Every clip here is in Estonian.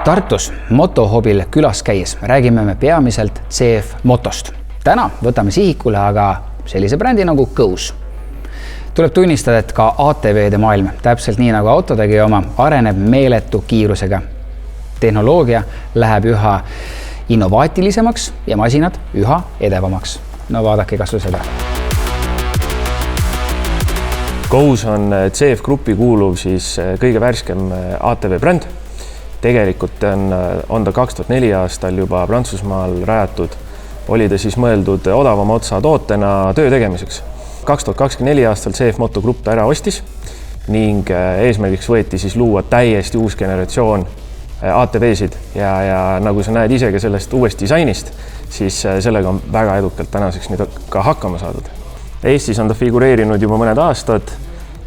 Tartus motohobil külas käies räägime me peamiselt CF motost. Täna võtame sihikule aga sellise brändi nagu GOES. Tuleb tunnistada, et ka ATV-de maailm, täpselt nii nagu autodegi oma, areneb meeletu kiirusega. Tehnoloogia läheb üha innovaatilisemaks ja masinad üha edevamaks. No vaadake kas või seda. GOES on CF Grupi kuuluv siis kõige värskem ATV bränd. Tegelikult on ta 2004 aastal juba Prantsusmaal rajatud. Oli ta siis mõeldud odavama otsa tootena töö tegemiseks. 2024 aastal CF Moto Grupp ta ära ostis ning eesmärgiks võeti siis luua täiesti uus generatsioon ATV-sid ja nagu sa näed ise ka sellest uuest disainist, siis sellega on väga edukalt tänaseks nüüd ka hakkama saadud. Eestis on ta figureerinud juba mõned aastad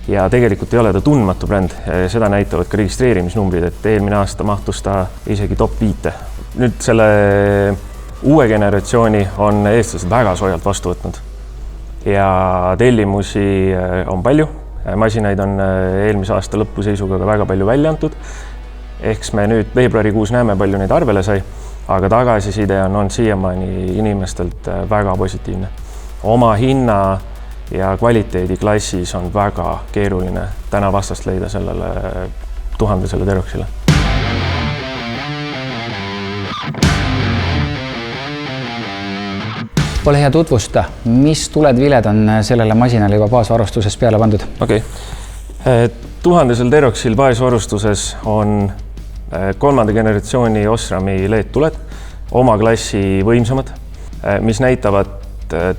ja tegelikult ei ole ta tundmatu bränd. Seda näitavad ka registreerimisnumbrid, et eelmine aasta mahtus ta isegi top 5. Nüüd selle uue generatsiooni on eestlased väga soojalt vastu võtnud ja tellimusi on palju. Masinaid on eelmise aasta lõpuseisuga ka väga palju välja antud. Ehks me nüüd veebruarikuus näeme, palju neid arvele sai, aga tagasiside on siiamaani inimestelt väga positiivne. Oma hinna ja kvaliteediklassis on väga keeruline täna vastast leida sellele 1000 Teroxile. Ole hea tutvusta, mis tuled-viled on sellele masinale juba baasvarustuses peale pandud? Okei. 1000 Teroxil baasvarustuses on 3. generatsiooni Osrami LED-tuled, oma klassi võimsamad, mis näitavad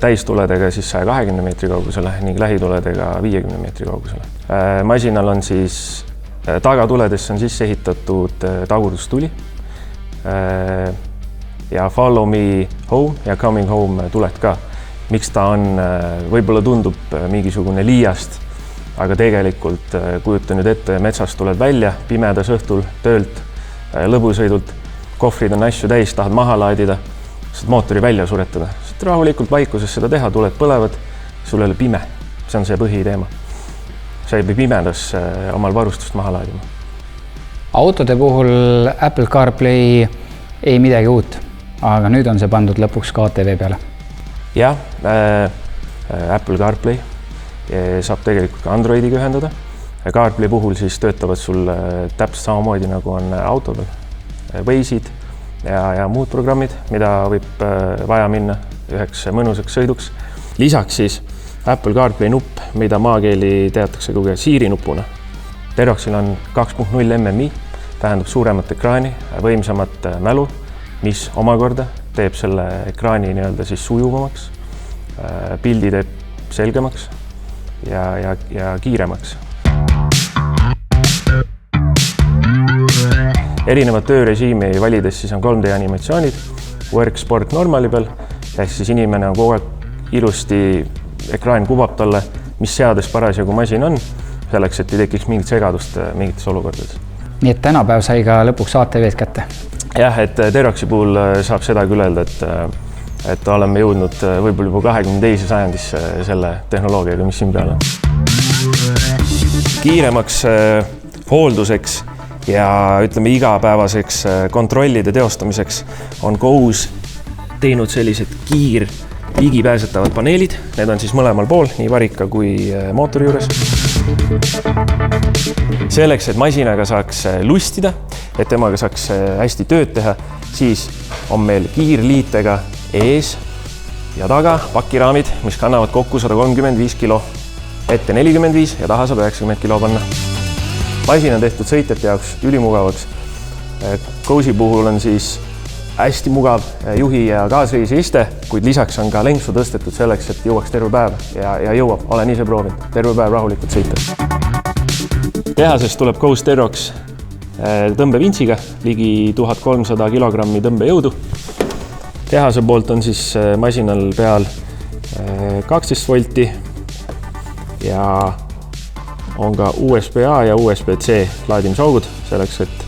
täistuledega siis 120 meetri kaugusele ning lähituledega 50 meetri kaugusele. Masinal on siis tagatuledesse on sisse ehitatud tagurdustuli ja Follow Me Home ja Coming Home tuled ka. Miks ta on, võib-olla tundub mingisugune liiast, aga tegelikult kujuta nüüd ette, metsast tuled välja, pimedas õhtul, töölt, lõbusõidult, kohvrid on asju täis, tahad maha laadida, saad mootori välja suretada. Rahulikult vaikuses seda teha, tuled põlevad, sul ei ole pime. See on see põhiteema. Sa ei pea pimedas omal varustust maha laadima. Autode puhul Apple CarPlay ei midagi uut, aga nüüd on see pandud lõpuks ka ATV peale. Jah, Apple CarPlay saab tegelikult ka Androidiga ühendada. CarPlay puhul siis töötavad sul täpselt samamoodi nagu on autodel. Waze'id ja muud programmid, mida võib vaja minna üheks mõnusaks sõiduks. Lisaks siis Apple CarPlay nupp, mida maakeeli teatakse kui Siri nupuna. Teroxil on 2.0 MMI, tähendab suuremat ekraani, võimsamat mälu, mis omakorda teeb selle ekraani nii-öelda siis sujuvamaks, pildi teeb selgemaks ja kiiremaks. Erinevad töörežiimi valides siis on 3D animatsioonid, Work Sport normali peal, ehk siis inimene on kogu aeg ilusti, ekraan kuvab talle, mis seades parasjagu masin on, selleks, et ei tekiks mingit segadust mingites olukordades. Nii et tänapäev sai ka lõpuks ATV-d kätte? Jah, et Teroxi puhul saab seda küll öelda, et oleme jõudnud võib-olla juba 22. sajandisse selle tehnoloogiaga, mis siin peal on. Kiiremaks hoolduseks ja ütleme igapäevaseks kontrollide teostamiseks on GOES teinud sellised ligipääsetavad paneelid. Need on siis mõlemal pool, nii varika kui mootori juures. Selleks, et masinaga saaks lustida, et temaga saaks hästi tööd teha, siis on meil kiirliitega ees ja taga pakiraamid, mis kannavad kokku 135 kilo. Ette 45 ja taha saab 90 kilo panna. Masin on tehtud sõitjate jaoks ülimugavaks. GOESi puhul on siis hästi mugav juhi ja kaasreisi iste, kuid lisaks on ka lenksu tõstetud selleks, et jõuaks terve päev ja jõuab. Olen ise proovinud terve päev rahulikult sõita. Tehasest tuleb GOES Terox tõmbevintsiga, ligi 1300 kilogrammi tõmbejõudu. Tehase poolt on siis masinal peal 12 volti ja on ka USB-A ja USB-C laadimisaugud selleks, et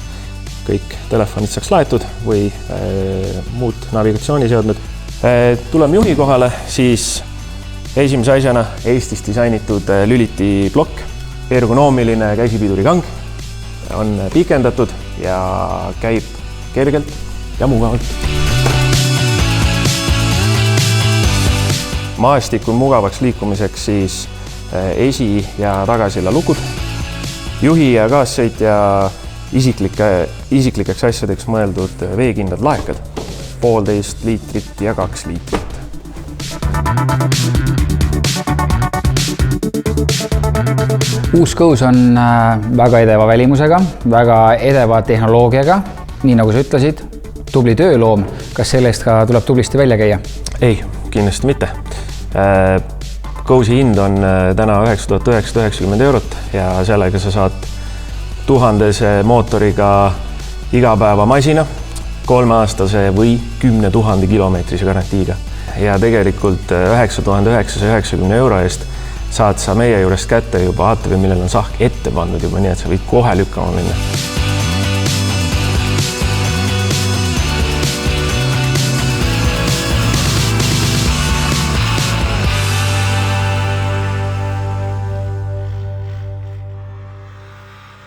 kõik telefonid saaks laetud või muud navigatsiooniseadmed. Tuleme juhi kohale, siis esimese asjana Eestis disainitud lüliti plokk, ergonoomiline käsipidurikang on pikendatud ja käib kergelt ja mugavalt. Maastikul mugavaks liikumiseks siis esi- ja tagasilla lukud, juhi ja kaassõitja isiklikeks asjadeks mõeldud veekindlad laekad, 1,5 liitrit ja 2 liitrit. Uus Goose on väga edeva välimusega, väga edeva tehnoloogiaga, nii nagu sa ütlesid, tubli tööloom. Kas sellest ka tuleb tublisti välja käia? Ei, kindlasti mitte. Gose'i hind on täna 9990 eurot ja sellega sa saad 1000 mootoriga igapäevamasina, 3-aastase või 10 000 kilomeetrise garantiiga. Ja tegelikult 9990 euro eest saad sa meie juurest kätte juba ATV, millel on sahk ette pandud juba, nii et sa võid kohe lükkama minna.